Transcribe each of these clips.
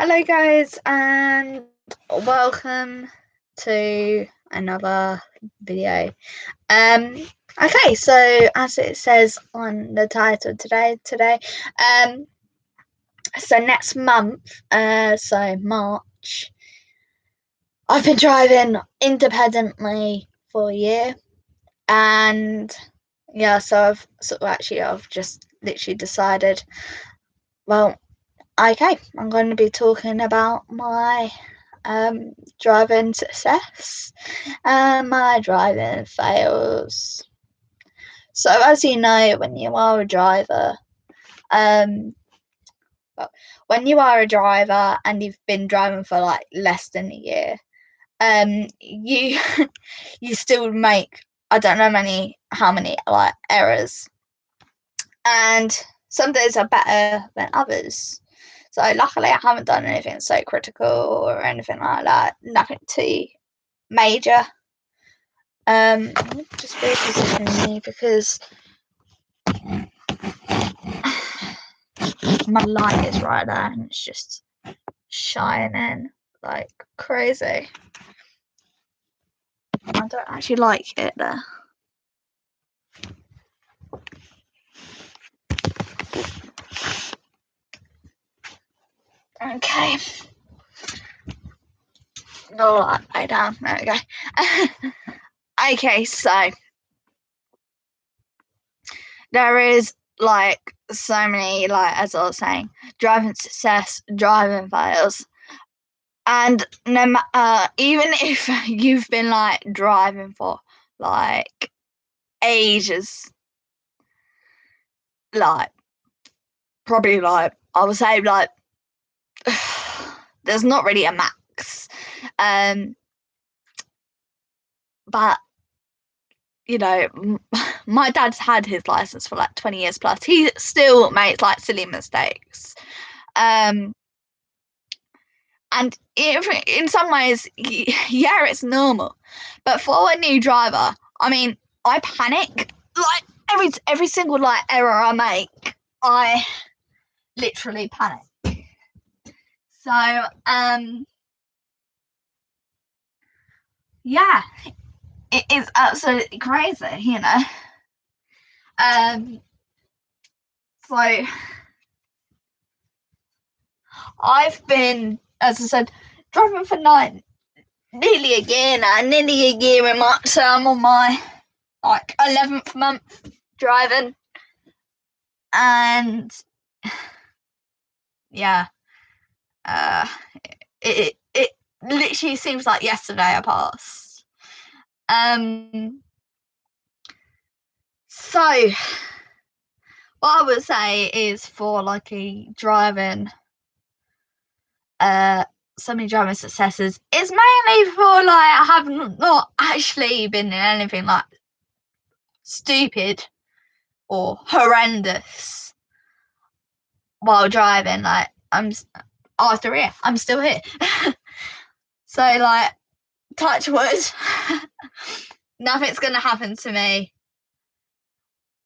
Hello, guys, and welcome to another video. Okay, so as it says on the title today, so next month, so March, I've been driving independently for a year, and yeah, so I've just literally decided, well, okay, I'm going to be talking about my driving success and my driving fails. So, as you know, when you are a driver, um, when you are a driver and you've been driving for like less than a year, you you still make, I don't know how many like errors, and some days are better than others. So luckily I haven't done anything so critical or anything like that. Nothing too major. Just reposition me because my light is right there and it's just shining like crazy. I don't actually like it there. Okay. The light way down. There we go. Okay, so there is like so many, like as I was saying, driving success, driving fails. And no matter, even if you've been like driving for like ages, like probably like I would say like there's not really a max, but you know, my dad's had his license for like 20 years plus. He still makes like silly mistakes, and if, in some ways, yeah, it's normal, but for a new driver, I mean, I panic like every single like error I make, I literally panic. So yeah, it is absolutely crazy, you know. So I've been, as I said, driving for nearly a year now, nearly a year in March. So I'm on my like 11th month driving, and yeah, it literally seems like yesterday I passed. So what I would say is for like a driving, so many driving successes is mainly for like I have not actually been in anything like stupid or horrendous while driving. Like I'm still here. So like touch wood, nothing's gonna happen to me.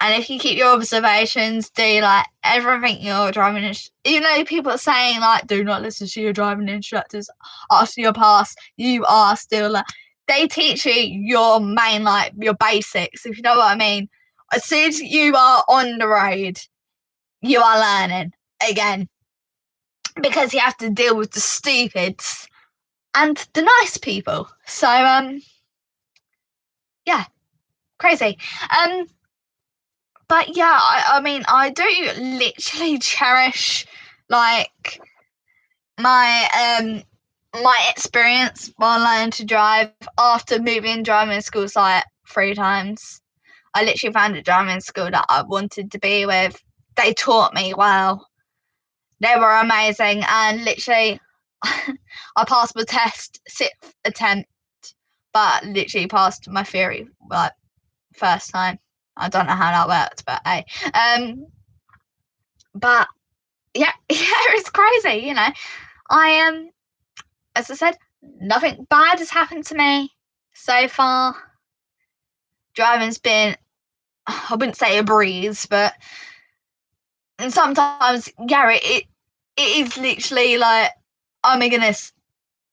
And if you keep your observations, do like everything your driving even though people are saying like do not listen to your driving instructors after your pass, you are still like they teach you your main like your basics, if you know what I mean. As soon as you are on the road, you are learning again, because you have to deal with the stupids and the nice people. So yeah, crazy. But yeah, I mean, I do literally cherish like my my experience while learning to drive after moving driving schools like 3 times. I literally found a driving school that I wanted to be with. They taught me well. They were amazing, and literally I passed my test 6th attempt, but literally passed my theory like first time. I don't know how that worked, but hey. But yeah, it's crazy, you know. I as I said, nothing bad has happened to me so far. Driving's been, I wouldn't say a breeze, but sometimes, yeah, it is literally like oh my goodness,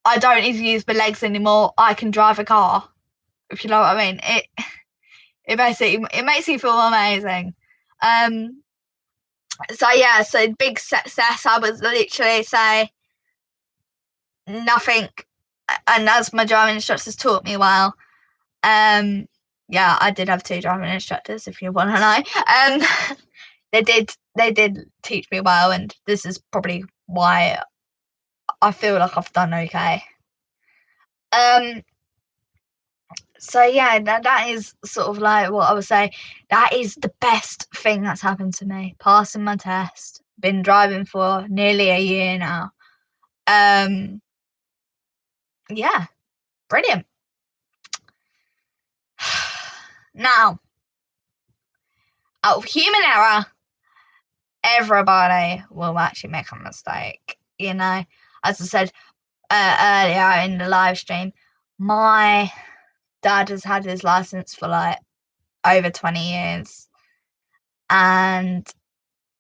I don't need to use my legs anymore. I can drive a car. If you know what I mean. It makes me feel amazing. So yeah, so big success. I was literally say nothing, and as my driving instructors taught me well. Yeah, I did have 2 driving instructors, if you want to know. They did teach me well, and this is probably why I feel like I've done okay. So yeah, that is sort of like what I would say. That is the best thing that's happened to me. Passing my test. Been driving for nearly a year now. Yeah, brilliant. Now, out of human error, everybody will actually make a mistake. You know, as I said earlier in the live stream, my dad has had his license for like over 20 years, and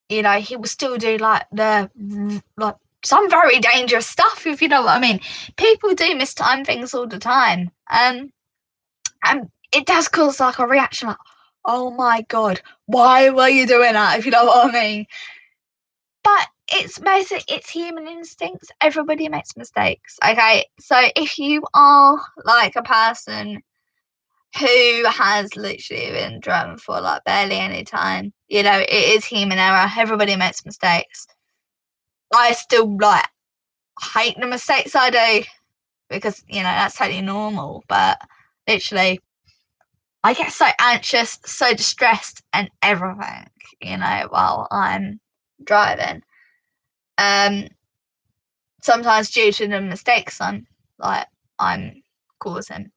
you know, he will still do like some very dangerous stuff, if you know what I mean. People do mistime things all the time, and it does cause like a reaction, like, oh my god, why were you doing that, if you know what I mean. But it's human instincts. Everybody makes mistakes, okay? So if you are like a person who has literally been driving for like barely any time, you know, it is human error. Everybody makes mistakes. I still like hate the mistakes I do because, you know, that's totally normal. But literally, I get so anxious, so distressed, and everything, you know, while I'm driving. Sometimes due to the mistakes I'm causing.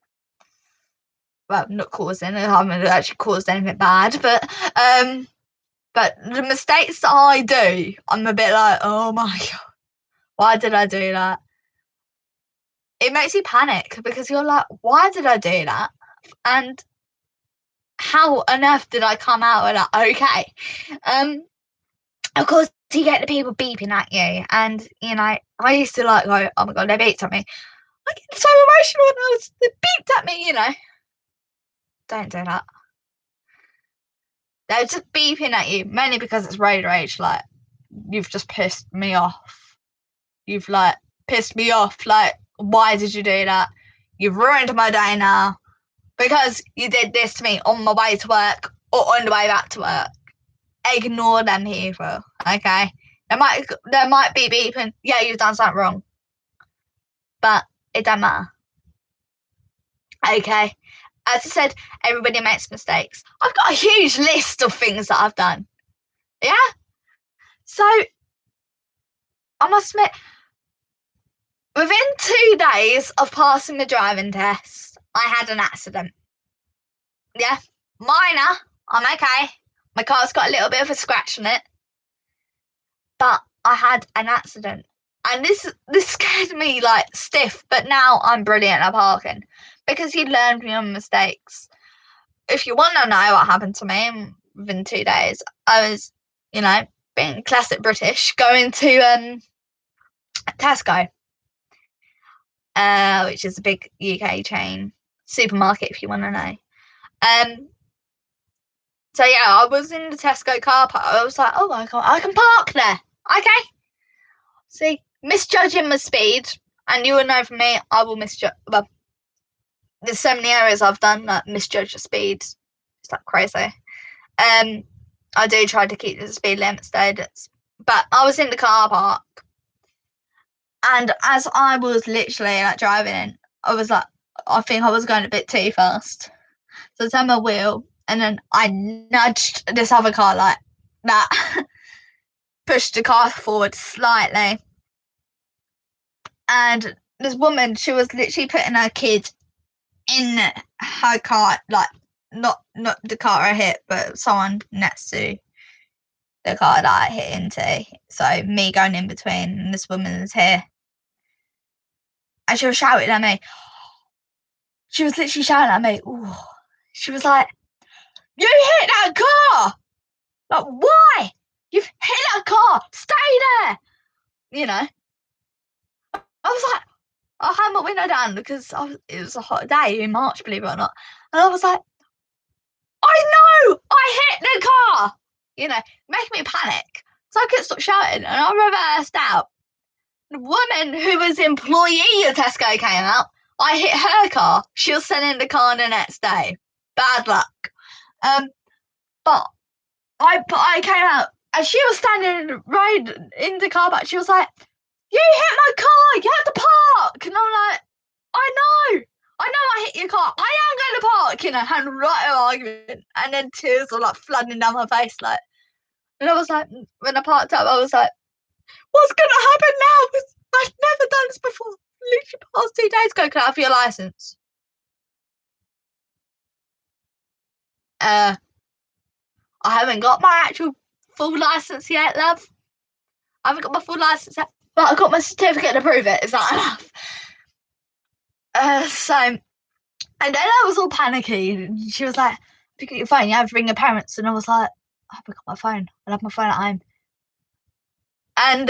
Well, not causing. I haven't actually caused anything bad, but the mistakes that I do, I'm a bit like, oh my god, why did I do that? It makes you panic because you're like, why did I do that? And how on earth did I come out with that okay? Of course, you get the people beeping at you, and you know, I used to like go, oh my god, they beeped at me. I get so emotional when they beeped at me, you know. Don't do that. They're just beeping at you, mainly because it's road rage. Like, you've just pissed me off. You've like pissed me off. Like, why did you do that? You've ruined my day now because you did this to me on my way to work or on the way back to work. Ignore them people, okay? They might be beeping. Yeah, you've done something wrong, but it don't matter. Okay. As I said, everybody makes mistakes. I've got a huge list of things that I've done. Yeah? So, I must admit, within 2 days of passing the driving test, I had an accident. Yeah? Minor. I'm okay. My car's got a little bit of a scratch on it. But I had an accident. And this scared me like stiff, but now I'm brilliant at parking because you learn from your mistakes. If you want to know what happened to me within 2 days, I was, you know, being classic British, going to Tesco, which is a big UK chain supermarket, if you want to know. So yeah, I was in the Tesco car park. I was like, oh my god, I can park there. Okay. See, misjudging my speed, and you will know from me, I will misjudge. Well, there's so many areas I've done that misjudge the speed. It's like crazy. I do try to keep the speed limit stayed, but I was in the car park, and as I was literally like driving in, I was like, I think I was going a bit too fast. So I turned my wheel, and then I nudged this other car like that, pushed the car forward slightly. And this woman, she was literally putting her kid in her car, like not the car I hit, but someone next to the car that I hit into. So me going in between, and this woman is here. And she was shouting at me. She was literally shouting at me. Ooh. She was like, you hit that car! Like, why? You've hit that car! Stay there! You know? I had my window down because it was a hot day in March, believe it or not. And I was like, I know! I hit the car! Making me panic. So I couldn't stop shouting, and I reversed out. The woman who was employee of Tesco came out. I hit her car. She was sending the car the next day. Bad luck. But I came out, and she was standing right in the car back. She was like, "You hit my car. You have to park." And I'm like, I know I hit your car. I am going to park, had right an argument. And then tears were flooding down my face. And I was like, when I parked up, I was like, what's going to happen now? I've never done this before. Literally past 2 days ago. Can I have your license? I haven't got my actual full license yet, love. I haven't got my full license yet, but I got my certificate to prove it. Is that enough? And then I was all panicky. She was like, pick up your phone, you have to ring your parents. And I was like, I've got my phone. I have my phone at home. And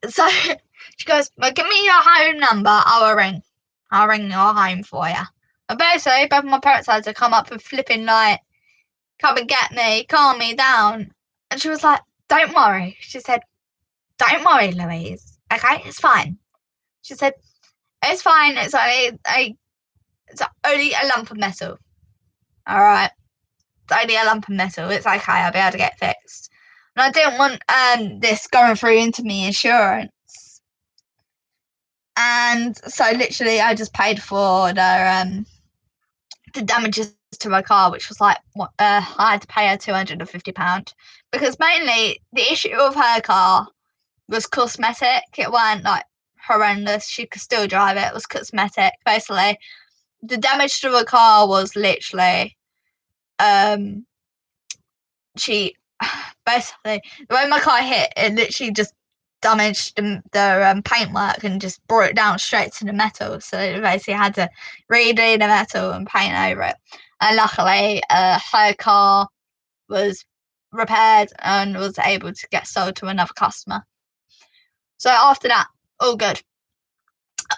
so she goes, well, give me your home number. I'll ring your home for you. And basically, both my parents had to come up and flipping come and get me, calm me down. And she was like, don't worry. She said, don't worry, Louise. Okay, it's fine. She said, it's fine. It's only a lump of metal. All right. It's only a lump of metal. It's okay. I'll be able to get fixed. And I didn't want this going through into my insurance. And so literally I just paid for the damages to my car, which was I had to pay her £250 because mainly the issue of her car was cosmetic. It weren't horrendous. She could still drive it. It was cosmetic. Basically, the damage to the car was literally she basically the way my car hit, it literally just damaged the paintwork and just brought it down straight to the metal. So they basically had to redo the metal and paint over it. And luckily, her car was repaired and was able to get sold to another customer. So after that, all good.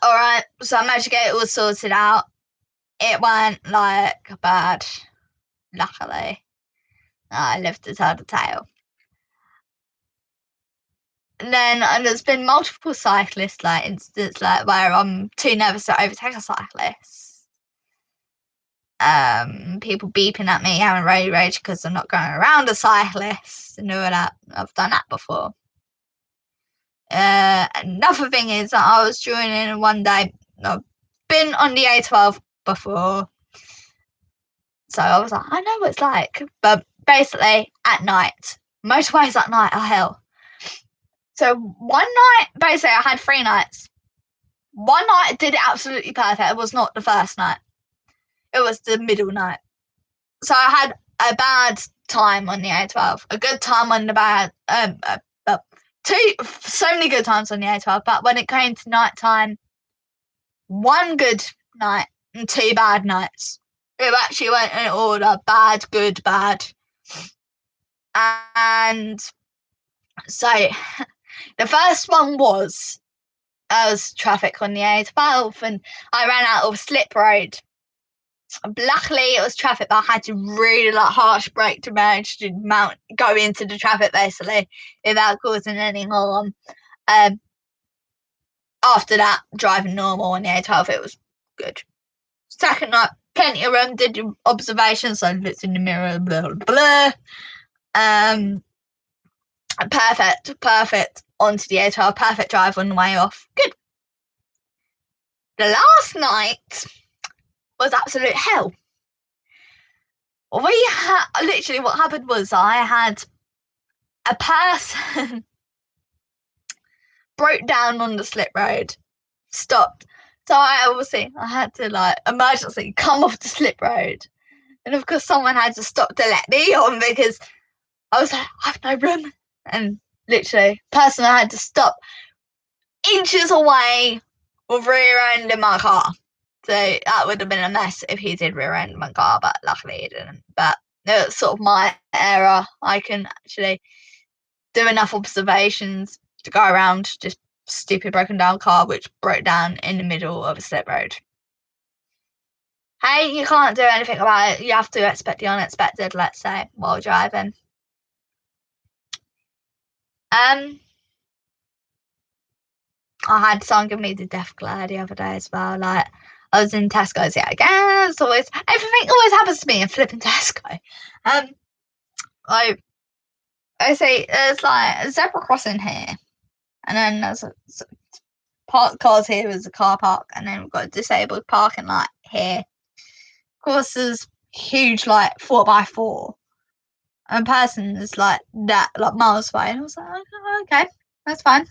All right, so I managed to get it all sorted out. It went bad. Luckily, I lived to tell the tale. And then there's been multiple cyclist incidents where I'm too nervous to overtake a cyclist. People beeping at me, having road rage because I'm not going around a cyclist and all that. I've done that before. Another thing is that I was joining one day. I've been on the A12 before, so I was like, I know what it's like. But basically, at night, motorways at night are hell. So one night, basically, I had 3 nights. One night did it absolutely perfect. It was not the first night. It was the middle night. So I had a bad time on the A12, a good time on the bad. So many good times on the A12. But when it came to night time, 1 good night and 2 bad nights. It actually went in order: bad, good, bad. And so the first one was traffic on the A12 and I ran out of slip road. Luckily it was traffic, but I had to really harsh brake to manage to go into the traffic basically without causing any harm. After that, driving normal on the A12, it was good. Second night, plenty of room, did your observations, I looked in the mirror, blah blah blah. Perfect onto the A12, perfect drive on the way off. Good. The last night was absolute hell. Literally what happened was I had a person broke down on the slip road, stopped. So I had to emergency come off the slip road. And of course someone had to stop to let me on because I was like, I have no room. And literally, person I had to stop inches away with rear-ending my car. So that would have been a mess if he did rear-end my car, but luckily he didn't. But it was sort of my error. I can actually do enough observations to go around just stupid broken down car which broke down in the middle of a slip road. Hey, you can't do anything about it. You have to expect the unexpected, let's say, while driving. I had someone give me the death glare the other day as well. Like, I was in Tesco's yet again. It's always, everything always happens to me in flipping Tesco. I say there's like a zebra crossing here, and then there's a parked cars here is a car park, and then we've got a disabled parking lot here. Of course, there's huge like 4x4, and a person is like that, like miles away. And I was like, okay, that's fine.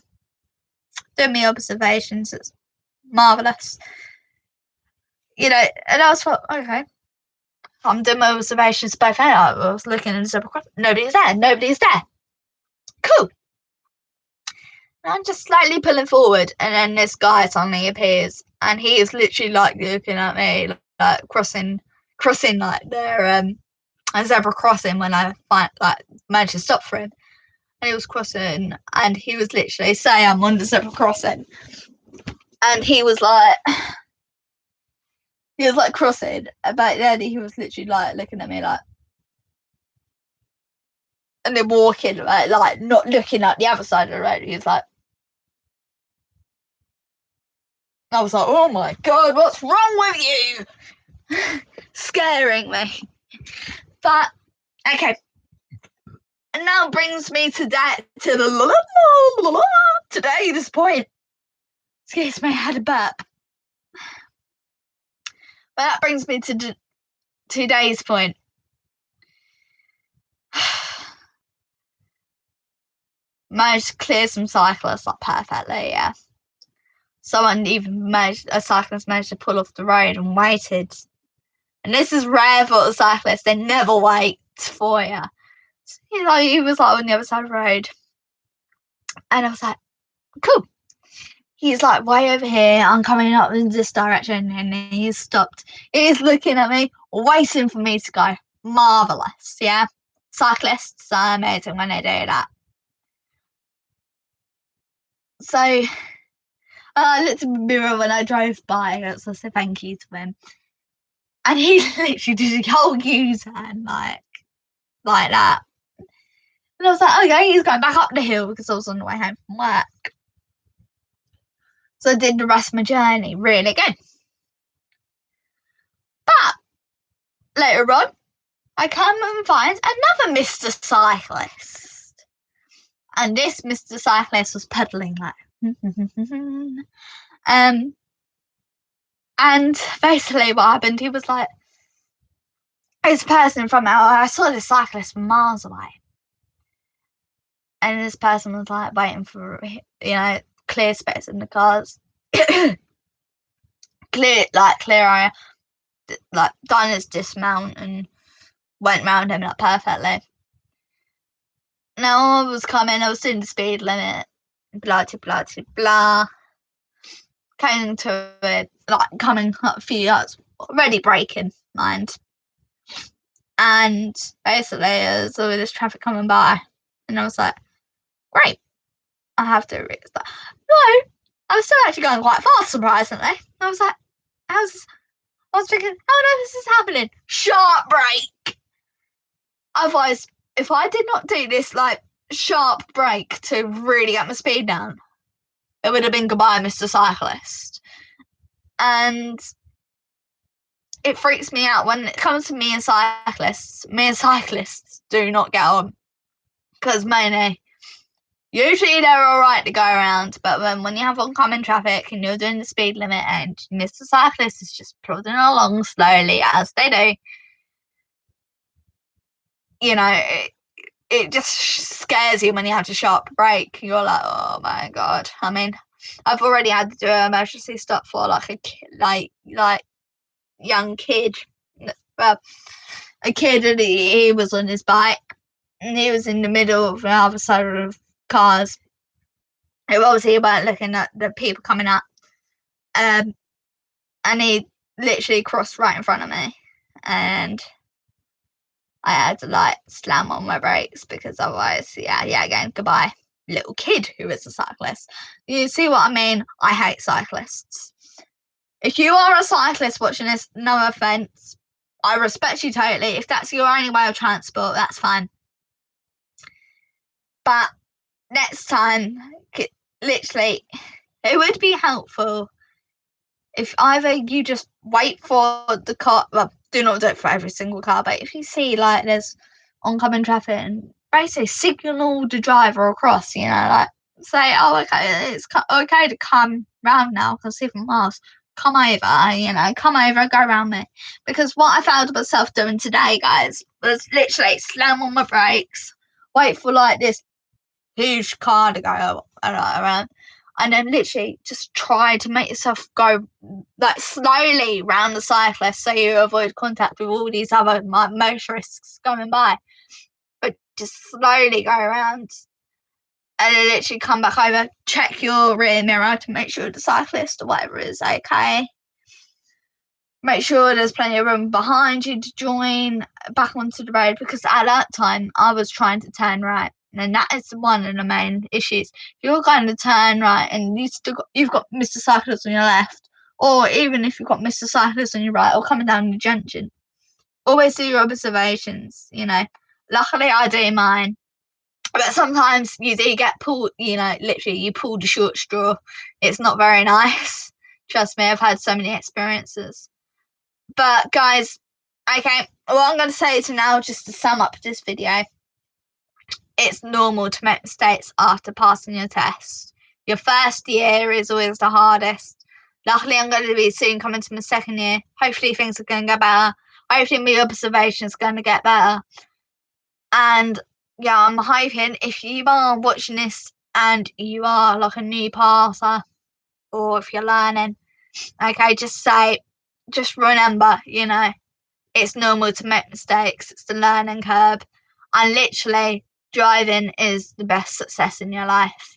Doing my observations, it's marvelous. You know, and I was like, okay. I'm doing my observations both ends. I was looking in the zebra crossing. Nobody's there. Cool. And I'm just slightly pulling forward, and then this guy suddenly appears, and he is literally like looking at me, like crossing like their a zebra crossing when I managed to stop for him. And he was crossing, and he was literally saying I'm on the zebra crossing, and he was like crossing, but then he was literally like looking at me like, and then walking like not looking at the other side of the road. He was like, I was like, oh my god, what's wrong with you? Scaring me. But okay, and now brings me to today's point. Excuse me, I had a burp. But that brings me to today's point. Managed to clear some cyclists up perfectly, yeah. A cyclist managed to pull off the road and waited. And this is rare for a cyclist, they never wait for you. You know, he was like on the other side of the road. And I was like, cool. He's like way over here, I'm coming up in this direction, and he's stopped. He's looking at me, waiting for me to go. Marvellous, yeah? Cyclists are amazing when they do that. So I looked in the mirror when I drove by, so I said thank you to him. And he literally did a whole U-turn like that. And I was like, okay, he's going back up the hill because I was on the way home from work. So I did the rest of my journey really good. But later on, I come and find another Mr. Cyclist. And this Mr. Cyclist was pedalling like and basically what happened, he was like, this person from I saw this cyclist from miles away. And this person was like waiting for, you know, clear space in the cars. clear area. Like done his dismount and went round him like perfectly. Now I was doing the speed limit, blah blah blah. Came to it, like coming up a few yards, already braking, mind. And basically there's all this traffic coming by, and I was like, great, I have to restart. No, I was still actually going quite fast, surprisingly. I was like, how's this? I was thinking, oh no, this is happening. Sharp brake. Otherwise, if I did not do this like sharp brake to really get my speed down, it would have been goodbye, Mr. Cyclist. And it freaks me out when it comes to me and cyclists. Me and cyclists do not get on. Because usually they're alright to go around, but when you have oncoming traffic and you're doing the speed limit and Mr. Cyclist is just plodding along slowly as they do, you know, it just scares you when you have to sharp brake. You're like, oh my god. I mean, I've already had to do an emergency stop for like young kid. Well, a kid, and he was on his bike and he was in the middle of the other side of cars. It obviously weren't looking at the people coming up. And he literally crossed right in front of me, and I had to like slam on my brakes because otherwise, yeah, again, goodbye. little kid who is a cyclist. You see what I mean? I hate cyclists. If you are a cyclist watching this, no offence, I respect you totally. If that's your only way of transport, that's fine. But next time, literally, it would be helpful if either you just wait for the car, well, do not do it for every single car, but if you see like there's oncoming traffic and basically signal the driver across, you know, like say, oh, okay, it's okay to come round now because 7 miles. Come over, you know, come over, go around me. Because what I found myself doing today, guys, was literally slam on my brakes, wait for like this huge car to go around, and then literally just try to make yourself go like slowly round the cyclist so you avoid contact with all these other motorists going by. But just slowly go around and then literally come back over, check your rear mirror to make sure the cyclist or whatever is okay. Make sure there's plenty of room behind you to join back onto the road, because at that time I was trying to turn right. And that is one of the main issues. If you're going to turn right and you've got Mr. Cyclist on your left, or even if you've got Mr. Cyclist on your right, or coming down the junction, always do your observations, you know. Luckily I do mine. But sometimes you do get pulled, you know, literally you pull the short straw. It's not very nice. Trust me, I've had so many experiences. But guys, okay, what I'm going to say to now, just to sum up this video, it's normal to make mistakes after passing your test. Your first year is always the hardest. Luckily, I'm going to be soon coming to my second year. Hopefully, things are going to get better. Hopefully, my observation is going to get better. And yeah, I'm hoping if you are watching this and you are like a new passer, or if you're learning, okay, just remember, you know, it's normal to make mistakes. It's the learning curve. And literally, driving is the best success in your life.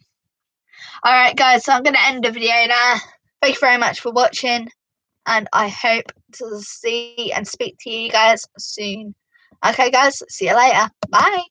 Alright, guys, so I'm going to end the video there. Thank you very much for watching. And I hope to see and speak to you guys soon. Okay, guys, see you later. Bye.